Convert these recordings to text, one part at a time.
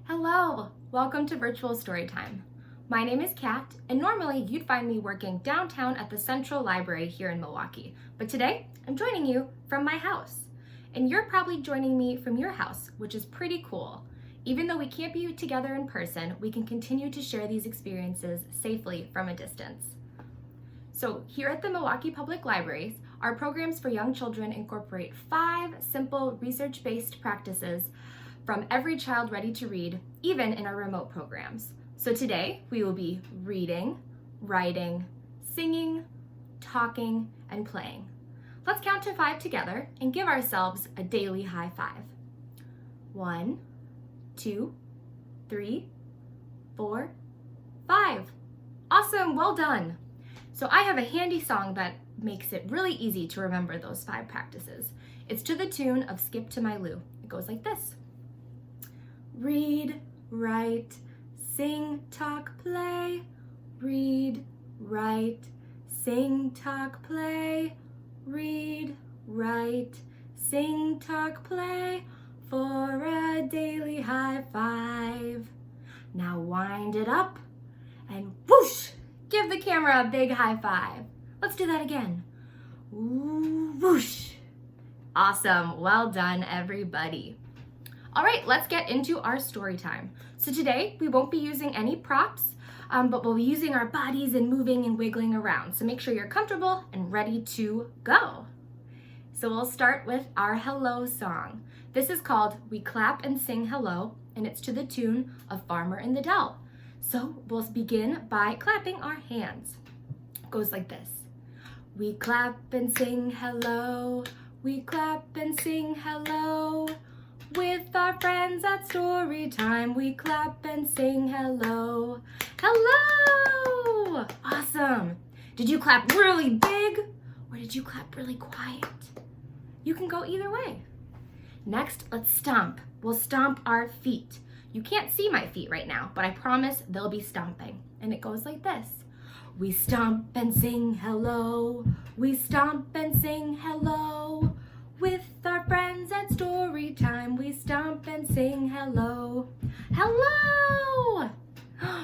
Hello, welcome to Virtual Storytime. My name is Kat, and normally you'd find me working downtown at the Central Library here in Milwaukee, but today I'm joining you from my house. And you're probably joining me from your house, which is pretty cool. Even though we can't be together in person, we can continue to share these experiences safely from a distance. So here at the Milwaukee Public Libraries, our programs for young children incorporate 5 simple research-based practices from every child ready to read, even in our remote programs. So today we will be reading, writing, singing, talking, and playing. Let's count to 5 together and give ourselves a daily high five. 1, 2, 3, 4, 5. Awesome, well done. So I have a handy song that makes it really easy to remember those 5 practices. It's to the tune of Skip to My Lou. It goes like this. Read, write, sing, talk, play. Read, write, sing, talk, play. Read, write, sing, talk, play for a daily high five. Now wind it up and whoosh! Give the camera a big high five. Let's do that again. Whoosh! Awesome, well done everybody. All right, let's get into our story time. So today we won't be using any props, but we'll be using our bodies and moving and wiggling around. So make sure you're comfortable and ready to go. So we'll start with our hello song. This is called We Clap and Sing Hello, and it's to the tune of Farmer in the Dell. So we'll begin by clapping our hands. It goes like this. We clap and sing hello, we clap and sing hello. With our friends at story time, we clap and sing hello. Hello! Awesome. Did you clap really big or did you clap really quiet? You can go either way. Next, let's stomp. We'll stomp our feet. You can't see my feet right now, but I promise they'll be stomping. And it goes like this. We stomp and sing hello. We stomp and sing hello. With our friends at story time, we stomp and sing hello. Hello!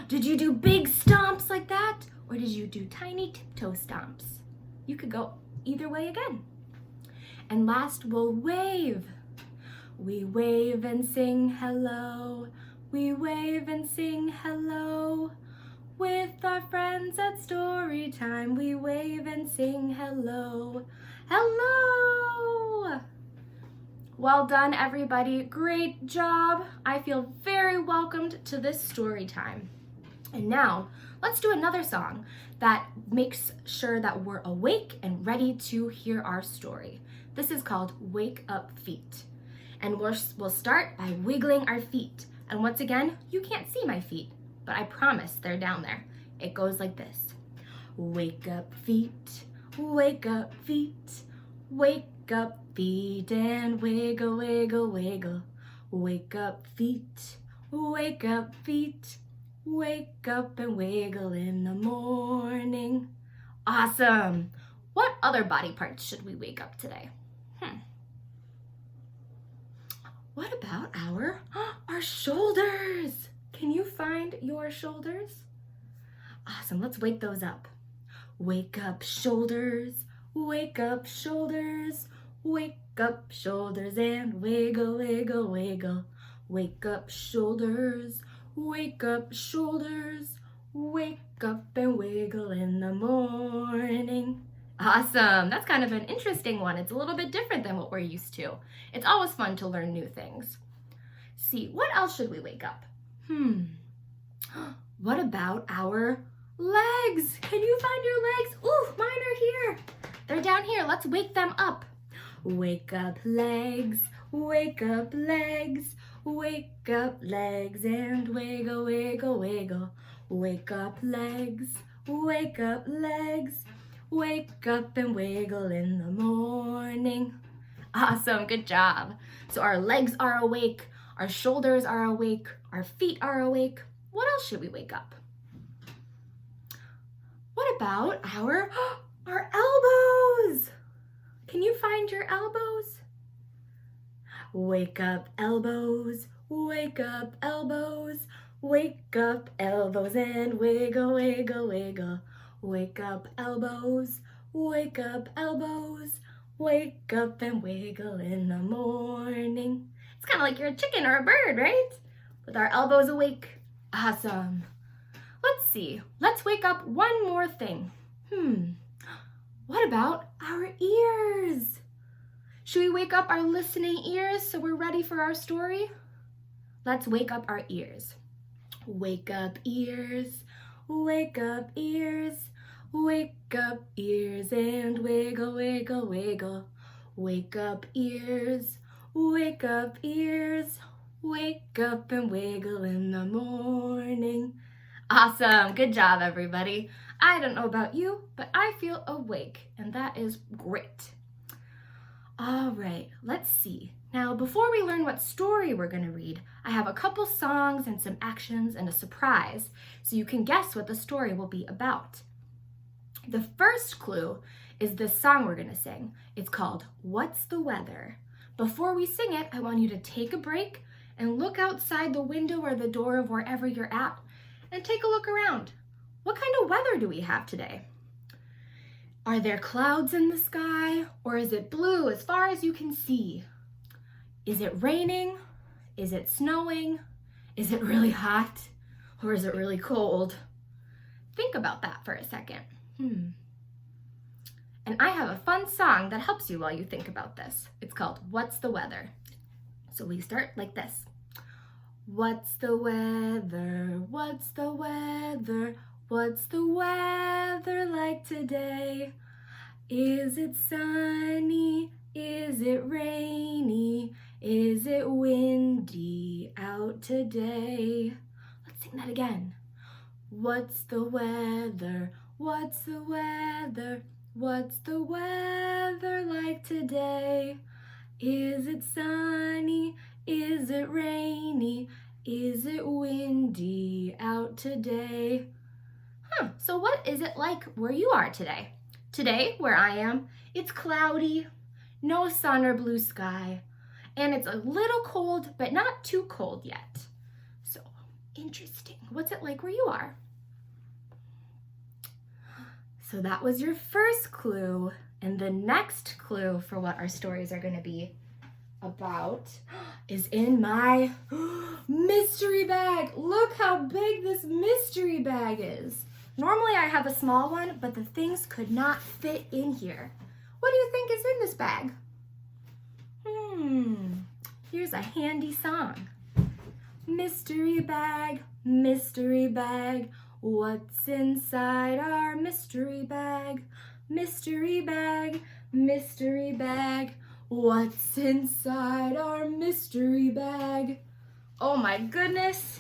Did you do big stomps like that? Or did you do tiny tiptoe stomps? You could go either way again. And last, we'll wave. We wave and sing hello. We wave and sing hello. With our friends at story time, we wave and sing hello. Hello! Well done, everybody. Great job. I feel very welcomed to this story time. And now, let's do another song that makes sure that we're awake and ready to hear our story. This is called Wake Up Feet. And we'll start by wiggling our feet. And once again, you can't see my feet, but I promise they're down there. It goes like this. Wake up feet, wake up feet, wake up feet and wiggle, wiggle, wiggle. Wake up feet, wake up feet, wake up and wiggle in the morning. Awesome. What other body parts should we wake up today? What about our shoulders? Can you find your shoulders? Awesome, let's wake those up. Wake up shoulders, wake up shoulders, wake up shoulders and wiggle, wiggle, wiggle. Wake up shoulders, wake up shoulders, wake up and wiggle in the morning. Awesome, that's kind of an interesting one. It's a little bit different than what we're used to. It's always fun to learn new things. See, what else should we wake up? What about our legs? Can you find your legs? Ooh, mine are here. They're down here. Let's wake them up. Wake up legs, wake up legs, wake up legs and wiggle, wiggle, wiggle. Wake up legs, wake up legs, wake up and wiggle in the morning. Awesome, good job. So our legs are awake, our shoulders are awake, our feet are awake. What else should we wake up? What about our elbows? Can you find your elbows? Wake up elbows, wake up elbows, wake up elbows and wiggle, wiggle, wiggle. Wake up elbows, wake up elbows, wake up and wiggle in the morning. It's kind of like you're a chicken or a bird, right? With our elbows awake. Awesome. Let's see. Let's wake up one more thing. What about our ears? Should we wake up our listening ears so we're ready for our story? Let's wake up our ears. Wake up ears, wake up ears, wake up ears and wiggle, wiggle, wiggle. Wake up ears, wake up ears, wake up and wiggle in the morning. Awesome, good job everybody. I don't know about you, but I feel awake and that is great. All right, let's see. Now, before we learn what story we're going to read, I have a couple songs and some actions and a surprise, so you can guess what the story will be about. The first clue is this song we're going to sing. It's called What's the Weather? Before we sing it, I want you to take a break and look outside the window or the door of wherever you're at and take a look around. What kind of weather do we have today? Are there clouds in the sky, or is it blue as far as you can see? Is it raining? Is it snowing? Is it really hot? Or is it really cold? Think about that for a second. And I have a fun song that helps you while you think about this. It's called What's the Weather? So we start like this. What's the weather? What's the weather? What's the weather like today? Is it sunny? Is it rainy? Is it windy out today? Let's sing that again. What's the weather? What's the weather? What's the weather like today? Is it sunny? Is it rainy? Is it windy out today? So what is it like where you are today? Today, where I am, it's cloudy, no sun or blue sky, and it's a little cold, but not too cold yet. So, interesting. What's it like where you are? So that was your first clue, and the next clue for what our stories are going to be about is in my mystery bag. Look how big this mystery bag is. Normally I have a small one, but the things could not fit in here. What do you think is in this bag? Here's a handy song. Mystery bag, what's inside our mystery bag? Mystery bag, what's inside our mystery bag? Oh my goodness.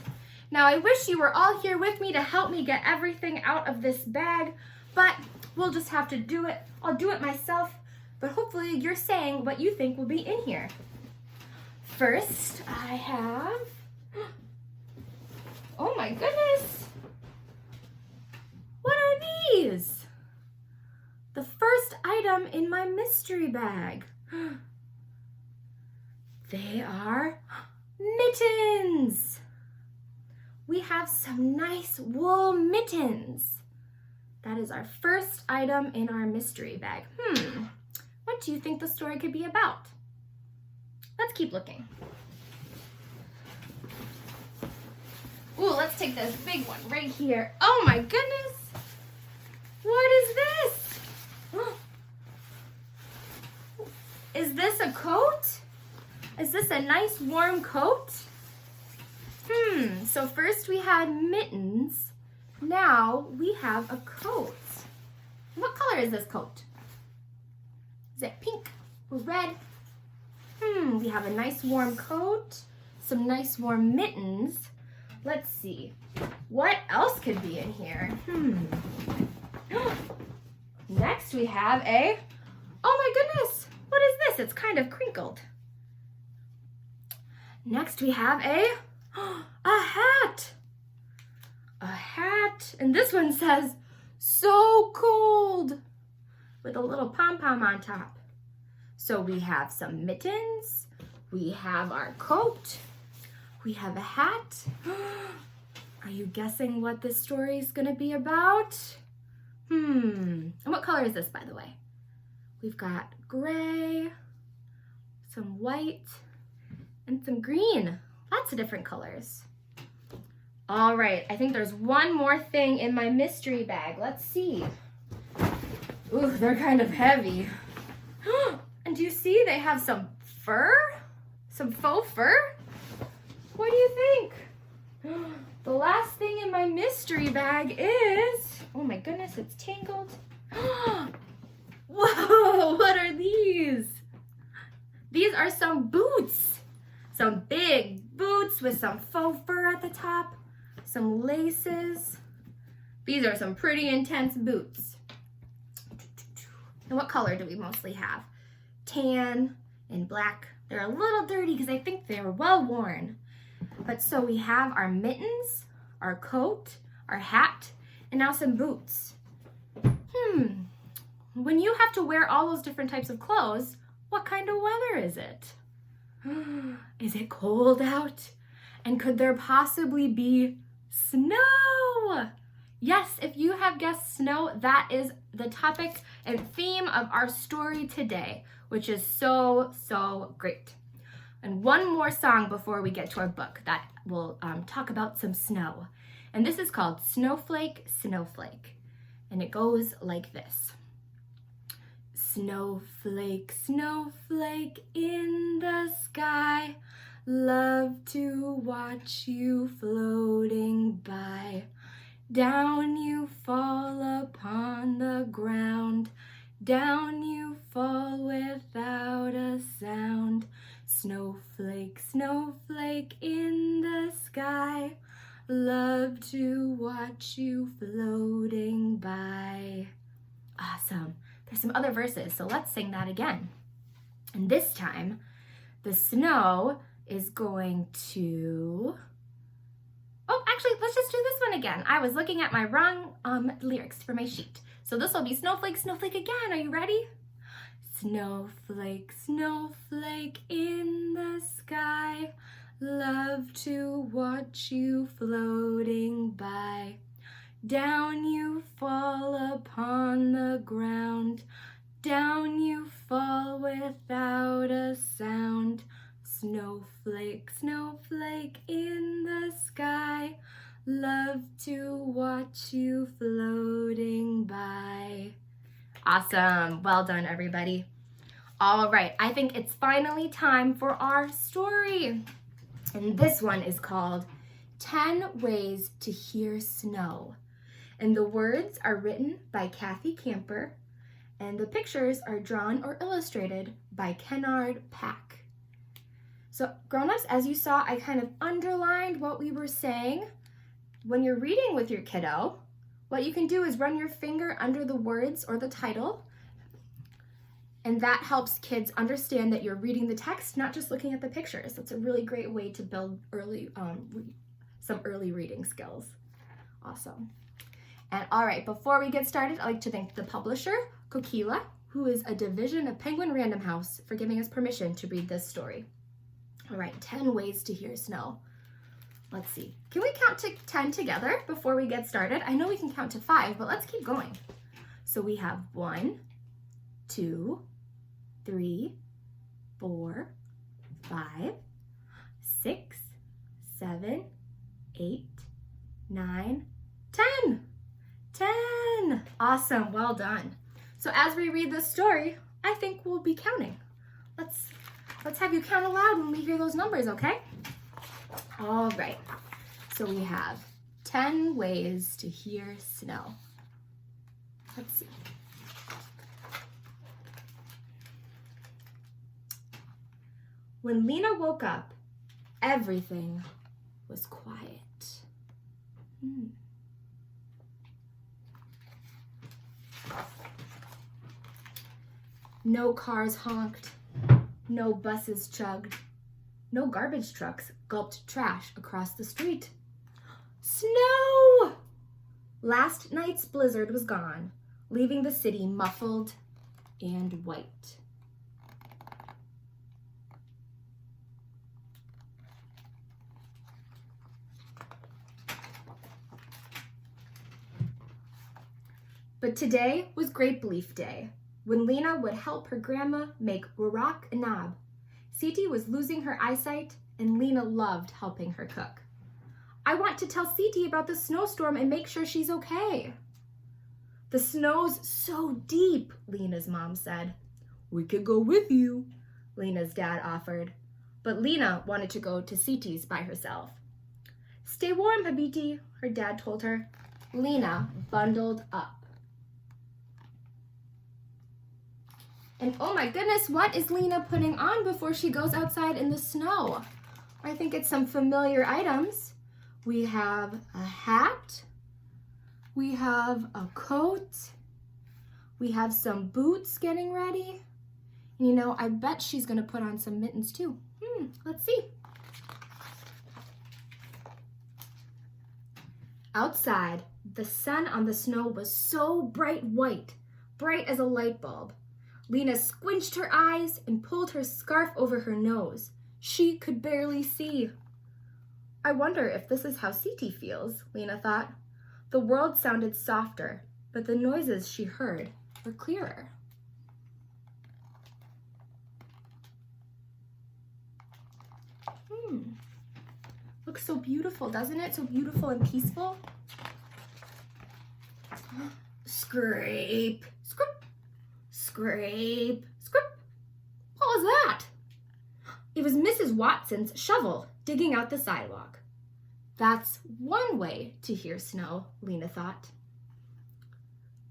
Now I wish you were all here with me to help me get everything out of this bag, but we'll just have to do it. I'll do it myself, but hopefully you're saying what you think will be in here. First, I have, oh my goodness, what are these? The first item in my mystery bag. They are mittens. We have some nice wool mittens. That is our first item in our mystery bag. What do you think the story could be about? Let's keep looking. Ooh, let's take this big one right here. Oh my goodness! What is this? Is this a coat? Is this a nice warm coat? So first we had mittens. Now we have a coat. What color is this coat? Is it pink or red? We have a nice warm coat, some nice warm mittens. Let's see, what else could be in here? Next we have a, oh my goodness, what is this? It's kind of crinkled. Next we have a hat. A hat, and this one says, so cold, with a little pom-pom on top. So we have some mittens, we have our coat, We have a hat. Are you guessing what this story is gonna be about? And what color is this, by the way? We've got gray, some white, and some green. Lots of different colors. All right, I think there's one more thing in my mystery bag. Let's see. Ooh, they're kind of heavy. And do you see they have some fur? Some faux fur? What do you think? The last thing in my mystery bag is, oh my goodness, it's tangled. Whoa, what are these? These are some boots. Some big boots with some faux fur at the top, some laces. These are some pretty intense boots. And what color do we mostly have? Tan and black. They're a little dirty because I think they were well worn. But so we have our mittens, our coat, our hat, and now some boots. When you have to wear all those different types of clothes, what kind of weather is it? Is it cold out? And could there possibly be snow? Yes, if you have guessed snow, that is the topic and theme of our story today, which is so great. And one more song before we get to our book that will talk about some snow. And this is called Snowflake, Snowflake. And it goes like this. Snowflake, snowflake in the sky, love to watch you floating by. Down you fall upon the ground, down you fall without a sound. Snowflake, snowflake in the sky, love to watch you floating by. Awesome. There's some other verses, so let's sing that again. And this time, the snow is going to... Oh, actually, let's just do this one again. I was looking at my wrong lyrics for my sheet. So this will be snowflake, snowflake again. Are you ready? Snowflake, snowflake in the sky, love to watch you floating by. Down you fall upon the ground, down you fall without a sound. Snowflake, snowflake in the sky, love to watch you floating by. Awesome. Well done, everybody. All right, I think it's finally time for our story. And this one is called 10 Ways to Hear Snow. And the words are written by Kathy Camper, and the pictures are drawn or illustrated by Kennard Pack. So grown-ups, as you saw, I kind of underlined what we were saying. When you're reading with your kiddo, what you can do is run your finger under the words or the title, and that helps kids understand that you're reading the text, not just looking at the pictures. That's a really great way to build some early reading skills. Awesome. And all right, before we get started, I'd like to thank the publisher, Kokila, who is a division of Penguin Random House, for giving us permission to read this story. All right, 10 ways to hear snow. Let's see. Can we count to 10 together before we get started? I know we can count to 5, but let's keep going. So we have 1, 2, 3, 4, 5, 6, 7, 8, 9, 10. 10. Awesome. Well done. So as we read this story, I think we'll be counting. Let's have you count aloud when we hear those numbers, okay? All right. So we have 10 ways to hear snow. Let's see. When Lena woke up, everything was quiet. No cars honked, no buses chugged, no garbage trucks gulped trash across the street. Snow! Last night's blizzard was gone, leaving the city muffled and white. But today was grape leaf day, when Lena would help her grandma make warak anab. Siti was losing her eyesight, and Lena loved helping her cook. I want to tell Siti about the snowstorm and make sure she's okay. The snow's so deep, Lena's mom said. We could go with you, Lena's dad offered. But Lena wanted to go to Siti's by herself. Stay warm, Habiti, her dad told her. Lena bundled up. And oh my goodness, what is Lena putting on before she goes outside in the snow? I think it's some familiar items. We have a hat. We have a coat. We have some boots getting ready. And you know, I bet she's gonna put on some mittens too. Let's see. Outside, the sun on the snow was so bright white, bright as a light bulb. Lena squinched her eyes and pulled her scarf over her nose. She could barely see. I wonder if this is how Siti feels, Lena thought. The world sounded softer, but the noises she heard were clearer. Looks so beautiful, doesn't it? So beautiful and peaceful. Scrape, scrape, scrape, scrape. What was that? It was Mrs. Watson's shovel digging out the sidewalk. That's one way to hear snow, Lena thought.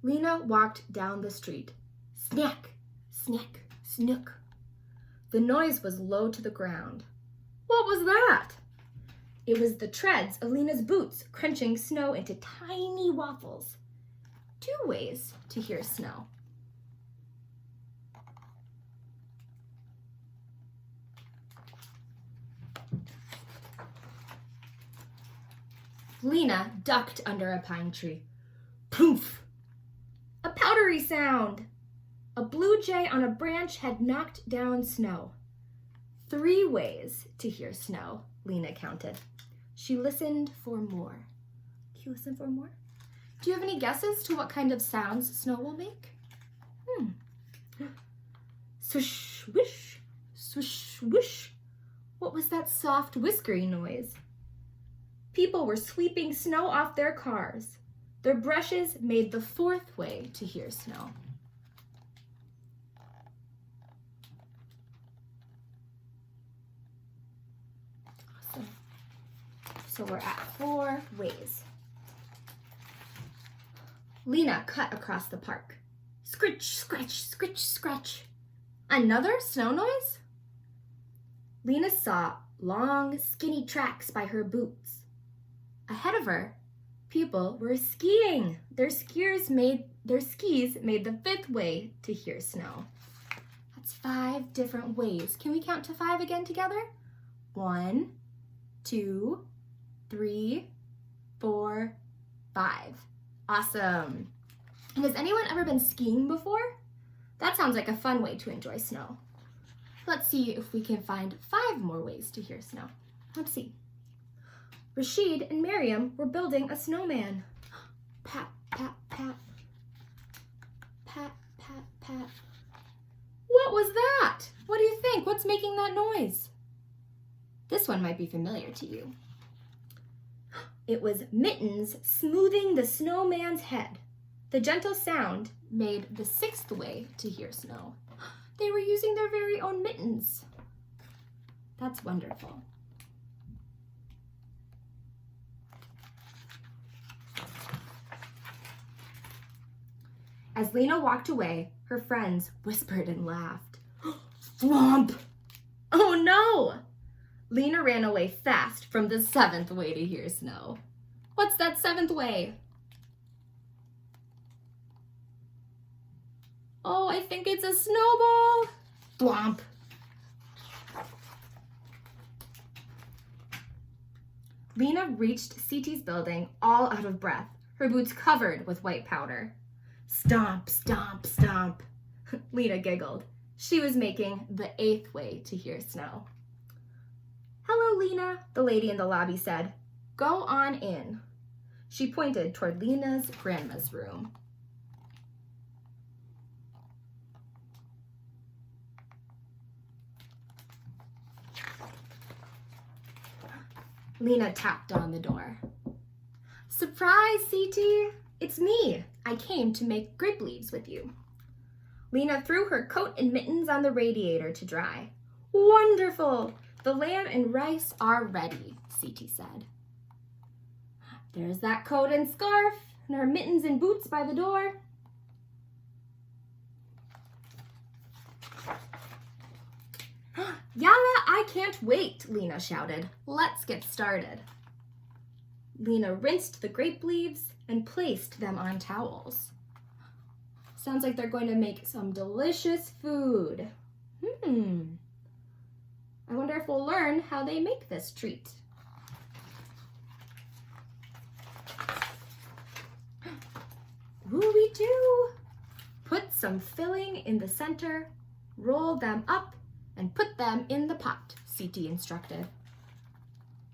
Lena walked down the street. Snack, snack, snook. The noise was low to the ground. What was that? It was the treads of Lena's boots crunching snow into tiny waffles. Two ways to hear snow. Lena ducked under a pine tree. Poof! A powdery sound! A blue jay on a branch had knocked down snow. 3 ways to hear snow, Lena counted. She listened for more. Can you listen for more? Do you have any guesses to what kind of sounds snow will make? Swish, swish, swish, swish. What was that soft whiskery noise? People were sweeping snow off their cars. Their brushes made the 4th way to hear snow. Awesome. So we're at 4 ways. Lena cut across the park. Scritch, scratch, scritch, scratch. Another snow noise? Lena saw long, skinny tracks by her boots. Ahead of her, people were skiing. Their skis made the 5th way to hear snow. That's 5 different ways. Can we count to 5 again together? 1, 2, 3, 4, 5. Awesome. And has anyone ever been skiing before? That sounds like a fun way to enjoy snow. Let's see if we can find 5 more ways to hear snow. Let's see. Rashid and Miriam were building a snowman. Pat, pat, pat. Pat, pat, pat. What was that? What do you think? What's making that noise? This one might be familiar to you. It was Mittens smoothing the snowman's head. The gentle sound made the 6th way to hear snow. They were using their very own mittens. That's wonderful. As Lena walked away, her friends whispered and laughed. Thwomp! Oh no! Lena ran away fast from the 7th way to hear snow. What's that 7th way? Oh, I think it's a snowball. Thwomp! Lena reached Siti's building all out of breath, her boots covered with white powder. Stomp, stomp, stomp. Lena giggled. She was making the 8th way to hear snow. Hello, Lena, the lady in the lobby said. Go on in. She pointed toward Lena's grandma's room. Lena tapped on the door. Surprise, CT! It's me. I came to make grape leaves with you. Lena threw her coat and mittens on the radiator to dry. Wonderful! The lamb and rice are ready, CT said. There's that coat and scarf, and her mittens and boots by the door. Yalla, I can't wait, Lena shouted. Let's get started. Lena rinsed the grape leaves and placed them on towels. Sounds like they're going to make some delicious food. I wonder if we'll learn how they make this treat. Ooh, we do. Put some filling in the center, roll them up, and put them in the pot, CT instructed.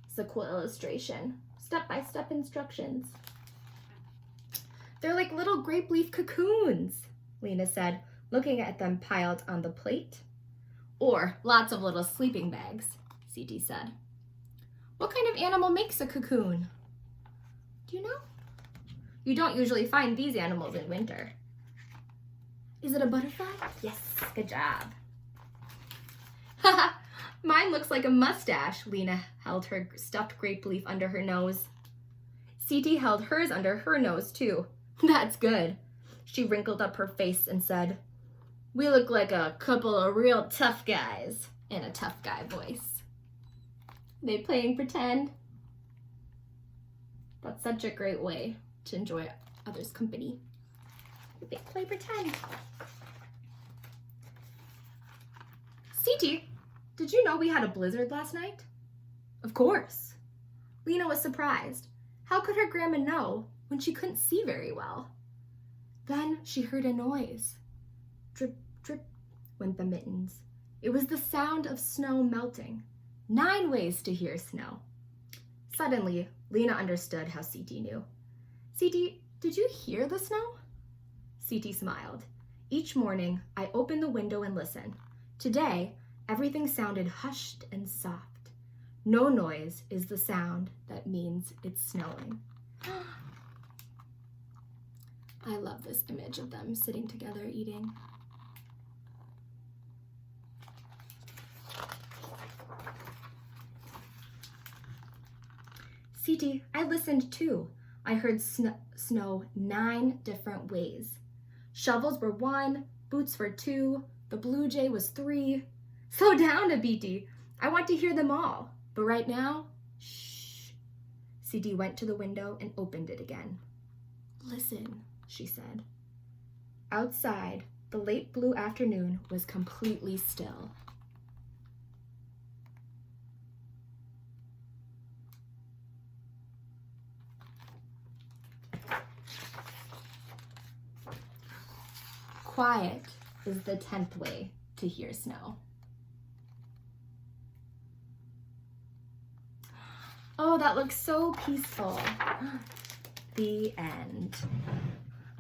It's a cool illustration. Step-by-step instructions. They're like little grape leaf cocoons, Lena said, looking at them piled on the plate. Or lots of little sleeping bags, CT said. What kind of animal makes a cocoon? Do you know? You don't usually find these animals in winter. Is it a butterfly? Yes, good job. Haha, mine looks like a mustache. Lena held her stuffed grape leaf under her nose. CT held hers under her nose too. That's good. She wrinkled up her face and said, we look like a couple of real tough guys, in a tough guy voice. They playing pretend? That's such a great way to enjoy others' company. They play pretend. CT, did you know we had a blizzard last night? Of course. Lena was surprised. How could her grandma know when she couldn't see very well? Then she heard a noise. Drip, drip, went the mittens. It was the sound of snow melting. 9 ways to hear snow. Suddenly, Lena understood how CT knew. CT, did you hear the snow? CT smiled. Each morning, I open the window and listen. Today, everything sounded hushed and soft. No noise is the sound that means it's snowing. I love this image of them sitting together eating. CT, I listened too. I heard snow 9 different ways. Shovels were 1, boots were 2, the blue jay was 3. Slow down, Abiti. I want to hear them all. But right now, shh. CT went to the window and opened it again. Listen, she said. Outside, the late blue afternoon was completely still. Quiet is the 10th way to hear snow. Oh, that looks so peaceful. The end.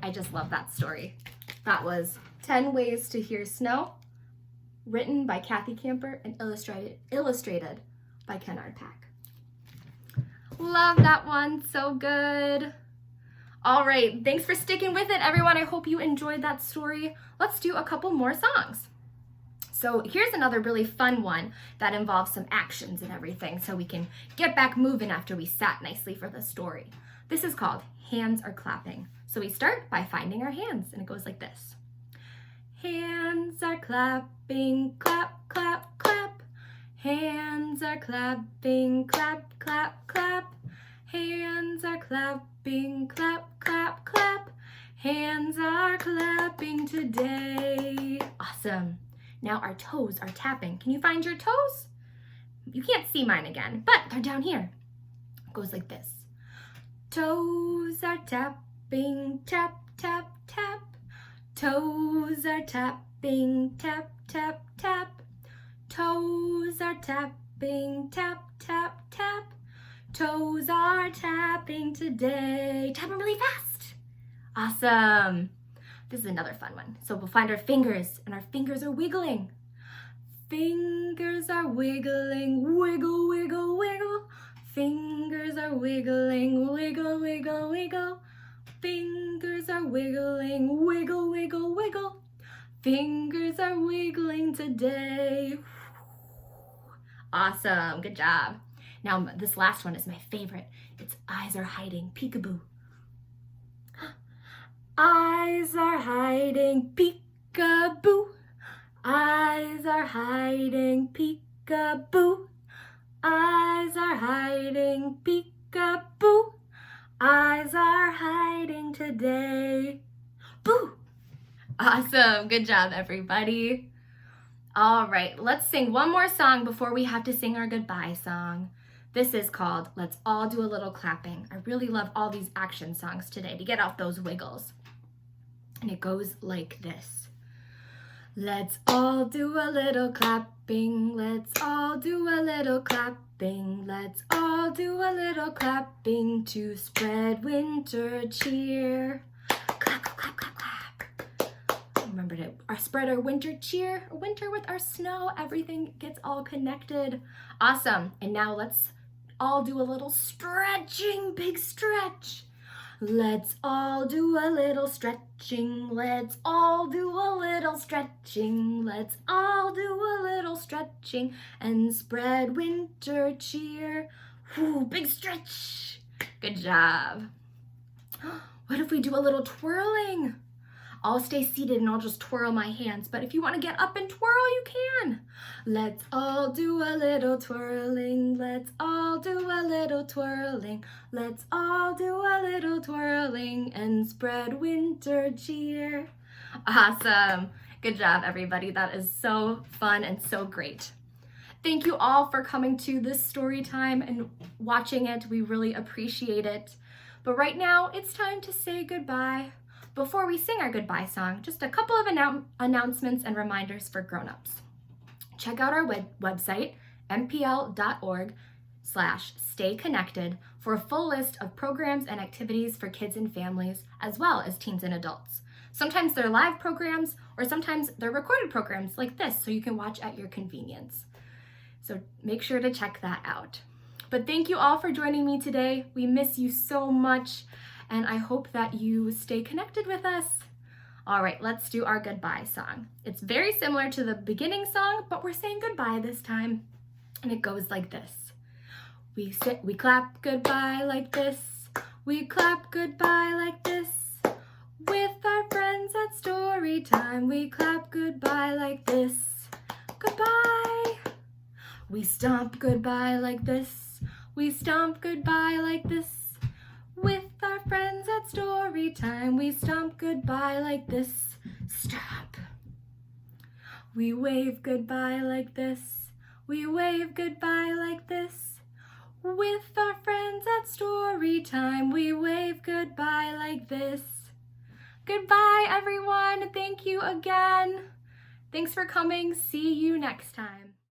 I just love that story. That was 10 Ways to Hear Snow, written by Kathy Camper and illustrated by Kennard Pack. Love that one, so good. All right, thanks for sticking with it, everyone. I hope you enjoyed that story. Let's do a couple more songs. So here's another really fun one that involves some actions and everything, so we can get back moving after we sat nicely for the story. This is called Hands Are Clapping. So we start by finding our hands, and it goes like this. Hands are clapping, clap, clap, clap. Hands are clapping, clap, clap, clap. Hands are clapping, clap, clap, clap. Hands are clapping today. Awesome. Now our toes are tapping. Can you find your toes? You can't see mine again, but they're down here. It goes like this. Toes are tapping, tap, tap, tap. Toes are tapping, tap, tap, tap. Toes are tapping, tap, tap, tap. Toes are tapping today. Tap them really fast. Awesome. This is another fun one. So we'll find our fingers, and our fingers are wiggling. Fingers are wiggling, wiggle, wiggle, wiggle. Fingers are wiggling, wiggle, wiggle, wiggle. Fingers are wiggling, wiggle, wiggle, wiggle. Fingers are wiggling today. Awesome, good job. Now this last one is my favorite. It's eyes are hiding, peekaboo. Eyes are hiding, peekaboo. Eyes are hiding, peekaboo. Eyes are hiding, peekaboo. Eyes are hiding today. Boo! Awesome, good job everybody. All right, let's sing one more song before we have to sing our goodbye song. This is called Let's All Do a Little Clapping. I really love all these action songs today to get off those wiggles. And it goes like this. Let's all do a little clapping. Let's all do a little clapping. Let's all do a little clapping to spread winter cheer. Clap, clap, clap, clap. Remember to spread our winter cheer, winter with our snow. Everything gets all connected. Awesome. And now let's all do a little stretching, big stretch. Let's all do a little stretching. Let's all do a little stretching. Let's all do a little stretching and spread winter cheer. Whew, big stretch. Good job. What if we do a little twirling? I'll stay seated and I'll just twirl my hands, but if you want to get up and twirl, you can. Let's all do a little twirling. Let's all do a little twirling. Let's all do a little twirling and spread winter cheer. Awesome. Good job, everybody. That is so fun and so great. Thank you all for coming to this story time and watching it. We really appreciate it. But right now, it's time to say goodbye. Before we sing our goodbye song, just a couple of announcements and reminders for grown-ups. Check out our website, mpl.org/stayconnected, for a full list of programs and activities for kids and families, as well as teens and adults. Sometimes they're live programs, or sometimes they're recorded programs like this, so you can watch at your convenience. So make sure to check that out. But thank you all for joining me today. We miss you so much. And I hope that you stay connected with us. All right, let's do our goodbye song. It's very similar to the beginning song, but we're saying goodbye this time. And it goes like this. We clap goodbye like this. We clap goodbye like this. With our friends at story time, we clap goodbye like this. Goodbye. We stomp goodbye like this. We stomp goodbye like this. With our friends at story time, we stomp goodbye like this. Stop. We wave goodbye like this. We wave goodbye like this. With our friends at story time, we wave goodbye like this. Goodbye, everyone. Thank you again. Thanks for coming. See you next time.